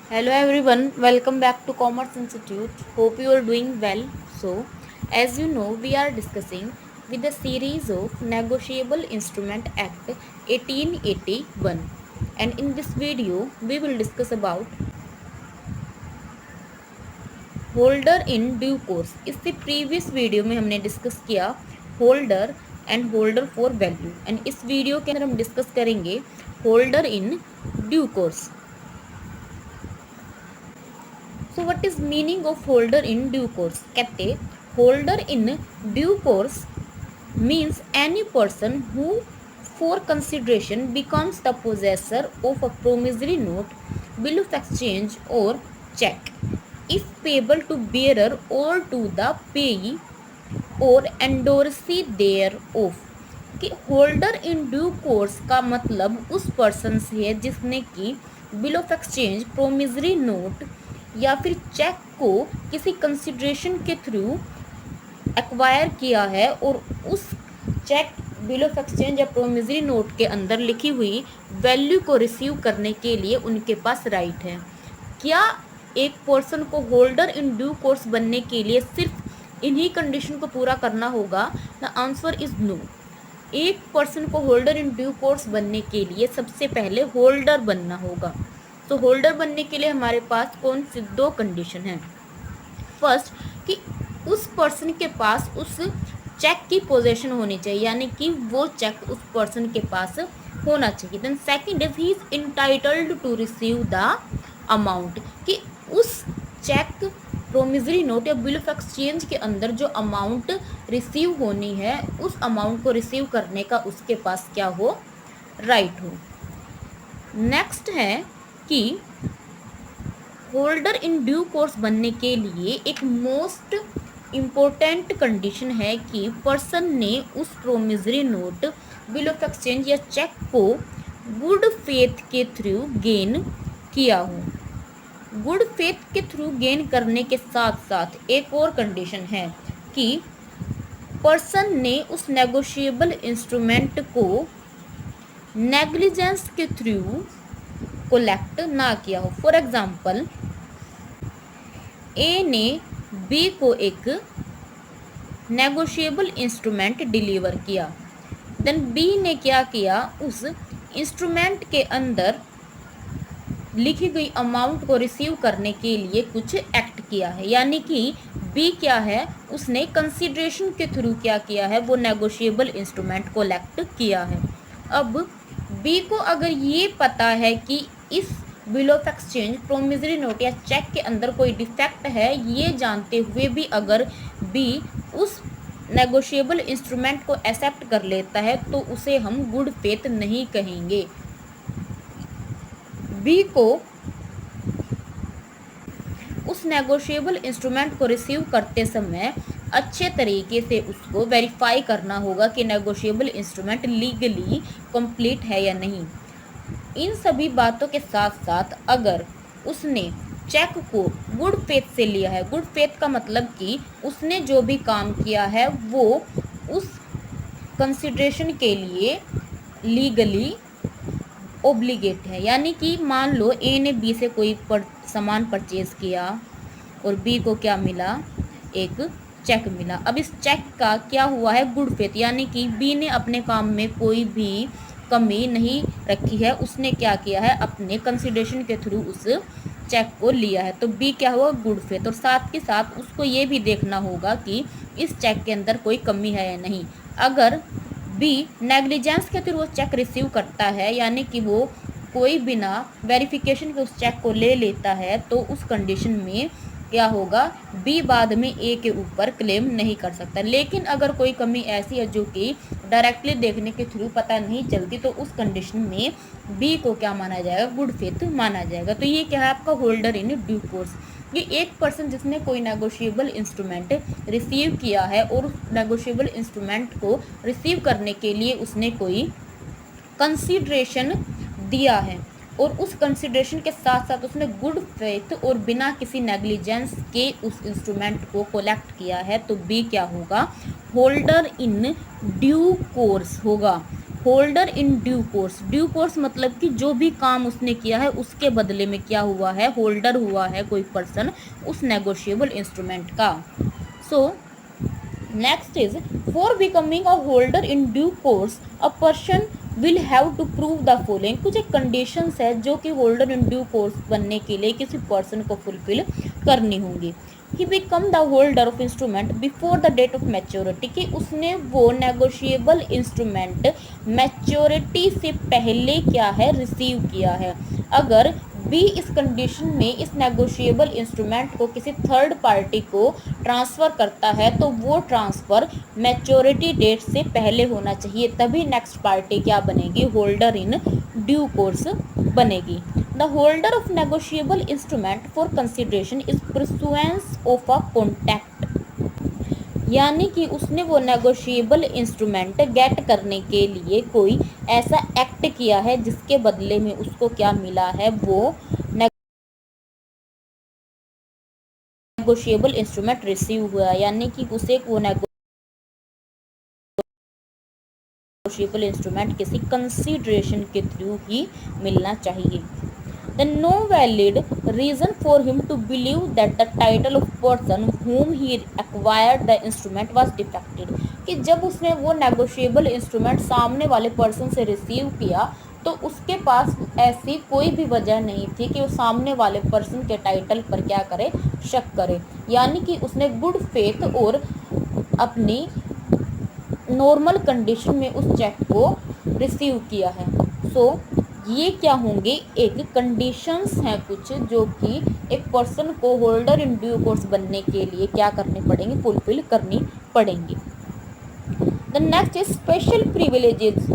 Hello everyone, welcome back to Commerce Institute. Hope you are doing well. So, as you know, we are discussing with the series of Negotiable Instrument Act 1881. And in this video, we will discuss about holder in due course. इससे previous video में हमने discuss किया holder and holder for value, and इस video के अंदर हम discuss करेंगे holder in due course. So what is meaning of holder in due course? कहते holder in due course means any person who for consideration becomes the possessor of a promissory note, bill of exchange or check if payable to bearer or to the payee or endorsee thereof। कि holder in due course का मतलब उस person से है जिसने की bill of exchange, promissory note या फिर चेक को किसी कंसिडरेशन के थ्रू एक्वायर किया है और उस चेक, बिल ऑफ एक्सचेंज या प्रोमिसरी नोट के अंदर लिखी हुई वैल्यू को रिसीव करने के लिए उनके पास राइट है। क्या एक पर्सन को होल्डर इन ड्यू कोर्स बनने के लिए सिर्फ इन्हीं कंडीशन को पूरा करना होगा? The answer is no. एक पर्सन को होल्डर इन ड्यू कोर्स बनने के लिए सबसे पहले होल्डर बनना होगा। तो होल्डर बनने के लिए हमारे पास कौन सी दो कंडीशन है? फर्स्ट, कि उस पर्सन के पास उस चेक की पोजीशन होनी चाहिए, यानी कि वो चेक उस पर्सन के पास होना चाहिए। Then second is he is entitled to receive the amount, कि उस चेक, प्रोमिसरी नोट या बिल ऑफ एक्सचेंज के अंदर जो अमाउंट रिसीव होनी है उस अमाउंट को रिसीव करने का उसके पास क्या हो? राइट हो। नेक्स्ट है कि होल्डर इन ड्यू कोर्स बनने के लिए एक मोस्ट इम्पोर्टेंट कंडीशन है कि पर्सन ने उस promissory note, bill of exchange या चेक को गुड फेथ के थ्रू गेन किया हो। गुड फेथ के थ्रू गेन करने के साथ साथ एक और कंडीशन है कि पर्सन ने उस नेगोशिएबल इंस्ट्रूमेंट को नेग्लिजेंस के थ्रू कोलेक्ट ना किया हो। फॉर एग्जाम्पल, ए ने बी को एक नेगोशिएबल इंस्ट्रूमेंट डिलीवर किया, देन बी ने क्या किया, उस इंस्ट्रूमेंट के अंदर लिखी गई अमाउंट को रिसीव करने के लिए कुछ एक्ट किया है, यानी कि बी क्या है, उसने कंसिडरेशन के थ्रू क्या किया है, वो नेगोशिएबल इंस्ट्रूमेंट कोलेक्ट किया है। अब बी को अगर ये पता है कि इस bill of exchange, promissory note या चेक के अंदर कोई डिफेक्ट है, ये जानते हुए भी अगर बी उस नेगोशिएबल इंस्ट्रूमेंट को एक्सेप्ट कर लेता है तो उसे हम गुड फेथ नहीं कहेंगे। बी को उस नेगोशिएबल इंस्ट्रूमेंट को रिसीव करते समय अच्छे तरीके से उसको वेरीफाई करना होगा कि नेगोशिएबल इंस्ट्रूमेंट लीगली कंप्लीट है या नहीं। इन सभी बातों के साथ साथ अगर उसने चेक को गुड फेथ से लिया है, गुड फेथ का मतलब कि उसने जो भी काम किया है वो उस कंसिडरेशन के लिए लीगली ओब्लिगेट है, यानी कि मान लो ए ने बी से कोई सामान परचेज किया और बी को क्या मिला, एक चेक मिला। अब इस चेक का क्या हुआ है, गुड फेथ, यानी कि बी ने अपने काम में कोई भी कमी नहीं रखी है, उसने क्या किया है, अपने कंसिडरेशन के थ्रू उस चेक को लिया है, तो बी क्या हुआ, गुड फेथ। और साथ के साथ उसको ये भी देखना होगा कि इस चेक के अंदर कोई कमी है या नहीं। अगर बी नेग्लिजेंस के थ्रू वो चेक रिसीव करता है, यानी कि वो कोई बिना वेरिफिकेशन के उस चेक को ले लेता है, तो उस कंडीशन में क्या होगा, बी बाद में ए के ऊपर क्लेम नहीं कर सकता। लेकिन अगर कोई कमी ऐसी है जो कि डायरेक्टली देखने के थ्रू पता नहीं चलती, तो उस कंडीशन में बी को क्या माना जाएगा, गुड फेथ माना जाएगा। तो ये क्या है आपका होल्डर इन ड्यू कोर्स। ये एक पर्सन जिसने कोई नेगोशिएबल इंस्ट्रूमेंट रिसीव किया है और उस नेगोशिएबल इंस्ट्रूमेंट को रिसीव करने के लिए उसने कोई कंसीडरेशन दिया है और उस कंसिडरेशन के साथ साथ उसने गुड फेथ और बिना किसी नेग्लिजेंस के उस इंस्ट्रूमेंट को कोलेक्ट किया है, तो बी क्या होगा, होल्डर इन ड्यू कोर्स होगा। होल्डर इन ड्यू कोर्स मतलब कि जो भी काम उसने किया है उसके बदले में क्या हुआ है, होल्डर हुआ है कोई पर्सन उस नेगोशिएबल इंस्ट्रूमेंट का। So next is for becoming a holder in due course a person will have to prove the following. कुछ एक कंडीशंस है जो कि होल्डर इन ड्यू कोर्स बनने के लिए किसी पर्सन को फुलफिल करनी होंगी। He become the holder of instrument before the date of maturity, कि उसने वो नेगोशिएबल इंस्ट्रूमेंट मैच्योरिटी से पहले क्या है, रिसीव किया है। अगर बी इस कंडीशन में इस नेगोशिएबल इंस्ट्रूमेंट को किसी थर्ड पार्टी को ट्रांसफ़र करता है तो वो ट्रांसफ़र मैच्योरिटी डेट से पहले होना चाहिए, तभी नेक्स्ट पार्टी क्या बनेगी, होल्डर इन ड्यू कोर्स बनेगी। The holder of negotiable instrument for consideration is pursuance of a contract, यानी कि उसने वो नेगोशिएबल इंस्ट्रूमेंट गेट करने के लिए कोई ऐसा एक्ट किया है जिसके बदले में उसको क्या मिला है, वो नेगोशिएबल इंस्ट्रूमेंट रिसीव हुआ, यानी कि उसे वो नेगोशिएबल इंस्ट्रूमेंट किसी कंसीडरेशन के थ्रू ही मिलना चाहिए। Then no valid reason for him to believe that the title of person whom he acquired the instrument was defective, कि जब उसने वो नेगोशिएबल इंस्ट्रूमेंट सामने वाले पर्सन से रिसीव किया तो उसके पास ऐसी कोई भी वजह नहीं थी कि वो सामने वाले पर्सन के टाइटल पर क्या करे, शक करे, यानी कि उसने गुड फेथ और अपनी नॉर्मल कंडीशन में उस चेक को रिसीव किया है। सो ये क्या होंगे, एक कंडीशंस हैं कुछ जो कि एक पर्सन को होल्डर इन ड्यू कोर्स बनने के लिए क्या करने पड़ेंगे, फुलफिल करनी पड़ेंगी। The next is special privileges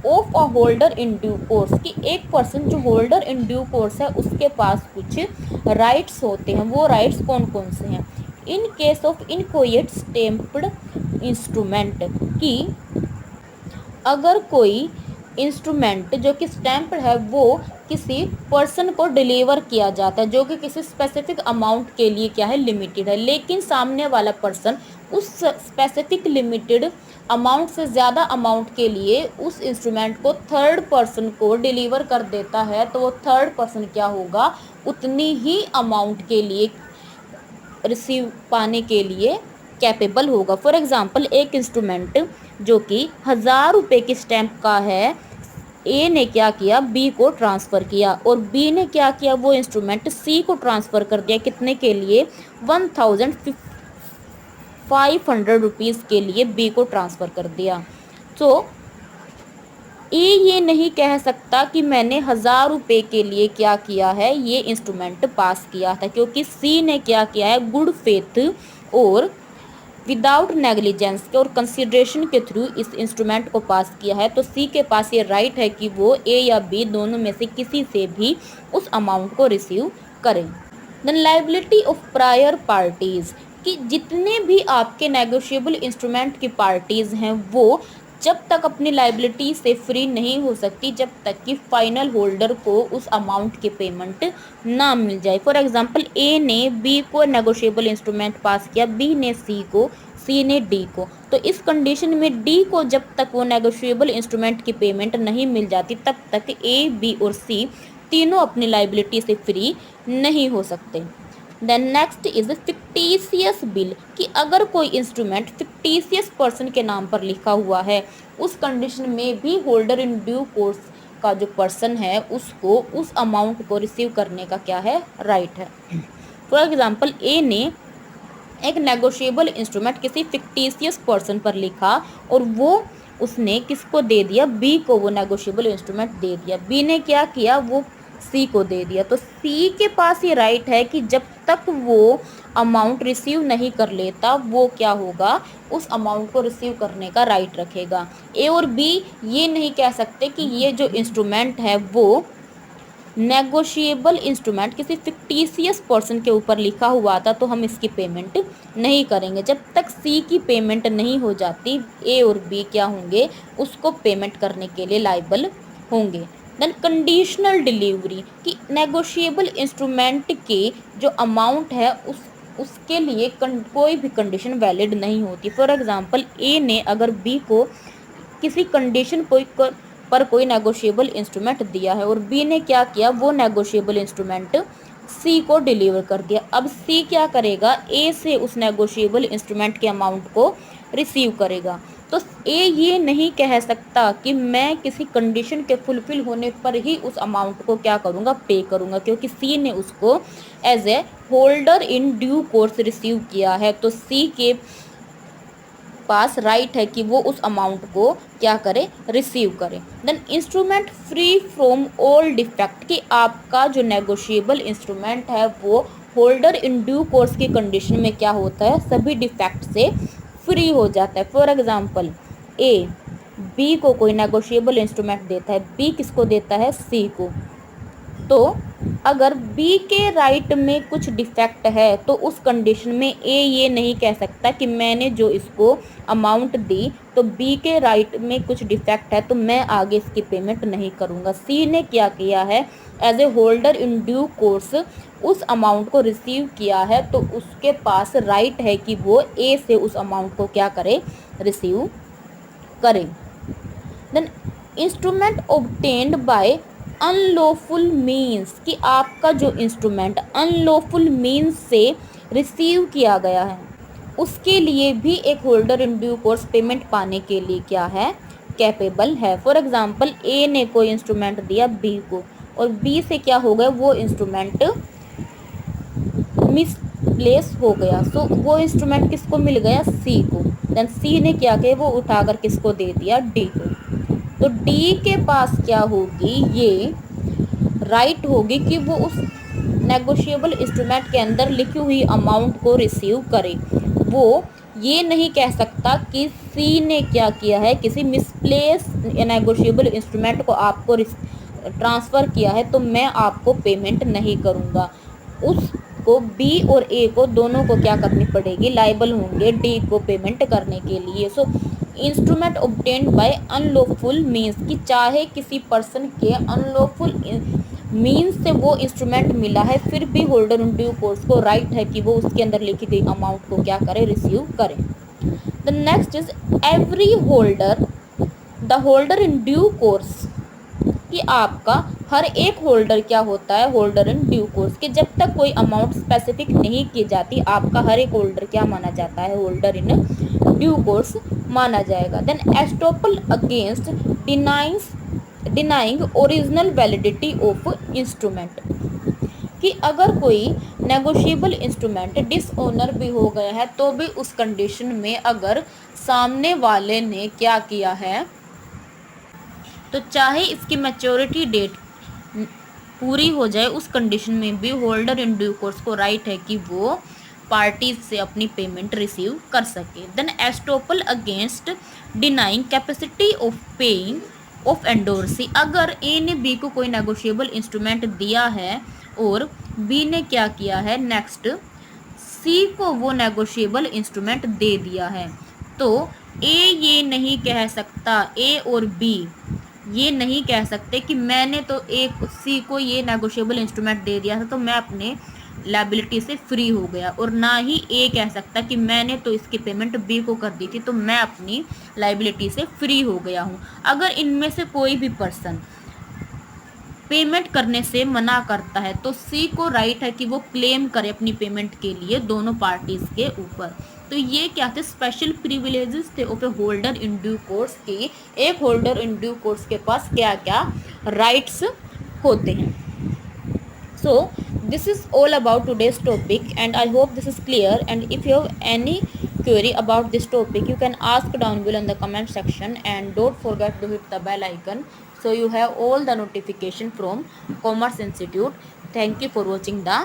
of a holder in due course, कि एक पर्सन जो होल्डर इन ड्यू कोर्स है उसके पास कुछ राइट्स होते हैं। वो राइट्स कौन कौन से हैं, in case of inchoate stamped instrument, कि अगर कोई इंस्ट्रूमेंट जो कि स्टैम्प्ड है वो किसी पर्सन को डिलीवर किया जाता है जो कि किसी स्पेसिफिक अमाउंट के लिए क्या है, लिमिटेड है, लेकिन सामने वाला पर्सन उस स्पेसिफिक लिमिटेड अमाउंट से ज़्यादा अमाउंट के लिए उस इंस्ट्रूमेंट को थर्ड पर्सन को डिलीवर कर देता है, तो वो थर्ड पर्सन क्या होगा, उतनी ही अमाउंट के लिए रिसीव पाने के लिए कैपेबल होगा। फॉर एग्जांपल एक इंस्ट्रूमेंट जो कि 1000 रुपये की स्टैम्प का है, ए ने क्या किया, बी को ट्रांसफ़र किया, और बी ने क्या किया, वो इंस्ट्रूमेंट सी को ट्रांसफ़र कर दिया, कितने के लिए, 1500 रुपीज़ के लिए बी को ट्रांसफ़र कर दिया। तो ए ये नहीं कह सकता कि मैंने 1000 रुपये के लिए क्या किया है, ये इंस्ट्रूमेंट पास किया था, क्योंकि सी ने क्या किया है, गुड फेथ और विदाउट नेग्लिजेंस के और कंसिडरेशन के थ्रू इस इंस्ट्रूमेंट को पास किया है। तो सी के पास ये राइट है कि वो ए या बी दोनों में से किसी से भी उस अमाउंट को रिसीव करें। The liability of prior parties, कि जितने भी आपके नेगोशिएबल इंस्ट्रूमेंट की पार्टीज़ हैं वो जब तक अपनी लायबिलिटी से फ्री नहीं हो सकती जब तक कि फाइनल होल्डर को उस अमाउंट की पेमेंट ना मिल जाए। फॉर एग्जांपल ए ने बी को नेगोशिएबल इंस्ट्रूमेंट पास किया, बी ने सी को, सी ने डी को, तो इस कंडीशन में डी को जब तक वो नेगोशिएबल इंस्ट्रूमेंट की पेमेंट नहीं मिल जाती तब तक ए, बी और सी तीनों अपनी लायबिलिटी से फ्री नहीं हो सकते। Then next is fictitious bill, कि अगर कोई इंस्ट्रूमेंट फिक्टिशियस पर्सन के नाम पर लिखा हुआ है उस कंडीशन में भी होल्डर इन ड्यू कोर्स का जो पर्सन है उसको उस अमाउंट को रिसीव करने का क्या है, राइट है। फॉर एग्जांपल ए ने एक नेगोशिएबल इंस्ट्रूमेंट किसी फिक्टिशियस पर्सन पर लिखा और वो उसने किसको दे दिया, बी को वो नेगोशिएबल इंस्ट्रूमेंट दे दिया, बी ने क्या किया, वो सी को दे दिया। तो सी के पास ये राइट है कि जब तक वो अमाउंट रिसीव नहीं कर लेता वो क्या होगा, उस अमाउंट को रिसीव करने का राइट रखेगा। ए और बी ये नहीं कह सकते कि ये जो इंस्ट्रूमेंट है वो नेगोशिएबल इंस्ट्रूमेंट किसी फिक्टिशियस पर्सन के ऊपर लिखा हुआ था तो हम इसकी पेमेंट नहीं करेंगे। जब तक सी की पेमेंट नहीं हो जाती ए और बी क्या होंगे, उसको पेमेंट करने के लिए लायबल होंगे। देन कंडीशनल डिलीवरी, कि नेगोशिएबल इंस्ट्रूमेंट के जो अमाउंट है उसके लिए कोई भी कंडीशन वैलिड नहीं होती। फॉर एग्जांपल ए ने अगर बी को किसी कंडीशन पर कोई नेगोशिएबल इंस्ट्रूमेंट दिया है और बी ने क्या किया, वो नेगोशिएबल इंस्ट्रूमेंट सी को डिलीवर कर दिया। अब सी क्या करेगा, ए से उस नेगोशिएबल इंस्ट्रूमेंट के अमाउंट को रिसीव करेगा। तो ए ये नहीं कह सकता कि मैं किसी कंडीशन के फुलफिल होने पर ही उस अमाउंट को क्या करूँगा, पे करूँगा, क्योंकि सी ने उसको as a holder in due course receive किया है। तो सी के पास राइट है कि वो उस अमाउंट को क्या करे, रिसीव करे। Then instrument free from all defect, कि आपका जो नेगोशिएबल इंस्ट्रूमेंट है वो होल्डर इन ड्यू कोर्स की कंडीशन में क्या होता है, सभी डिफेक्ट से फ्री हो जाता है। फॉर एग्जांपल ए बी को कोई नेगोशिएबल इंस्ट्रूमेंट देता है, बी किसको देता है, सी को। तो अगर बी के राइट में कुछ डिफेक्ट है तो उस कंडीशन में ए ये नहीं कह सकता कि मैंने जो इसको अमाउंट दी तो बी के राइट में कुछ डिफेक्ट है तो मैं आगे इसकी पेमेंट नहीं करूँगा। सी ने क्या किया है, as a holder in due course उस अमाउंट को रिसीव किया है, तो उसके पास राइट है कि वो ए से उस अमाउंट को क्या करे, रिसीव करे। Then instrument obtained by unlawful means, कि आपका जो इंस्ट्रूमेंट अनलॉफुल मीन्स से रिसीव किया गया है उसके लिए भी एक holder in due course payment पाने के लिए क्या है, कैपेबल है। फॉर एग्जांपल ए ने कोई इंस्ट्रूमेंट दिया बी को और बी से क्या हो गया, वो इंस्ट्रूमेंट मिसप्लेस हो गया। सो वो इंस्ट्रूमेंट किसको मिल गया, सी को। देन सी ने क्या किया, वो उठाकर किसको दे दिया, डी को। तो डी के पास क्या होगी, ये राइट होगी कि वो उस नेगोशिएबल इंस्ट्रूमेंट के अंदर लिखी हुई अमाउंट को रिसीव करे। वो ये नहीं कह सकता कि सी ने क्या किया है, किसी मिसप्लेस नेगोशिएबल इंस्ट्रूमेंट को आपको ट्रांसफ़र किया है तो मैं आपको पेमेंट नहीं करूँगा। उसको बी और ए को दोनों को क्या करनी पड़ेगी, लाइबल होंगे डी को पेमेंट करने के लिए। So instrument obtained by unlawful means, कि चाहे किसी पर्सन के अनलॉफुल मीन्स से वो इंस्ट्रूमेंट मिला है फिर भी होल्डर इन ड्यू कोर्स को राइट है कि वो उसके अंदर लिखी गई अमाउंट को क्या करे, रिसीव करे। The next is every holder, the holder in due course, कि आपका हर एक होल्डर क्या होता है, होल्डर इन ड्यू कोर्स, कि जब तक कोई अमाउंट स्पेसिफिक नहीं की जाती आपका हर एक होल्डर क्या माना जाता है, होल्डर इन ड्यू कोर्स माना जाएगा। Then estoppel against denying original validity of instrument, कि अगर कोई नेगोशिएबल इंस्ट्रूमेंट डिसऑनर भी हो गया है तो भी उस कंडीशन में अगर सामने वाले ने क्या किया है, तो चाहे इसकी मैच्योरिटी डेट पूरी हो जाए उस कंडीशन में भी होल्डर इन ड्यू कोर्स को राइट है कि वो पार्टीज से अपनी पेमेंट रिसीव कर सके। Then estoppel against denying capacity of paying of endorsee, अगर ए ने बी को कोई नेगोशिएबल इंस्ट्रूमेंट दिया है और बी ने क्या किया है, नेक्स्ट सी को वो नेगोशिएबल इंस्ट्रूमेंट दे दिया है, तो ए ये नहीं कह सकता, ए और बी ये नहीं कह सकते कि मैंने तो ए सी को ये नेगोशिएबल इंस्ट्रूमेंट दे दिया था तो मैं अपने लायबिलिटी से फ्री हो गया, और ना ही ए कह सकता कि मैंने तो इसकी पेमेंट बी को कर दी थी तो मैं अपनी लायबिलिटी से फ्री हो गया हूँ। अगर इनमें से कोई भी पर्सन पेमेंट करने से मना करता है तो सी को राइट है कि वो क्लेम करे अपनी पेमेंट के लिए दोनों पार्टीज के ऊपर। तो ये क्या थे, स्पेशल प्रिविलेजेस थे of A holder in due course की, एक होल्डर इन ड्यू कोर्स के पास क्या क्या राइट्स होते हैं। So this is all about today's topic and I hope this is clear, and if you have any query about this topic you can ask down below in the comment section, and don't forget to hit the bell icon so you have all the notification from Commerce Institute. Thank you for watching the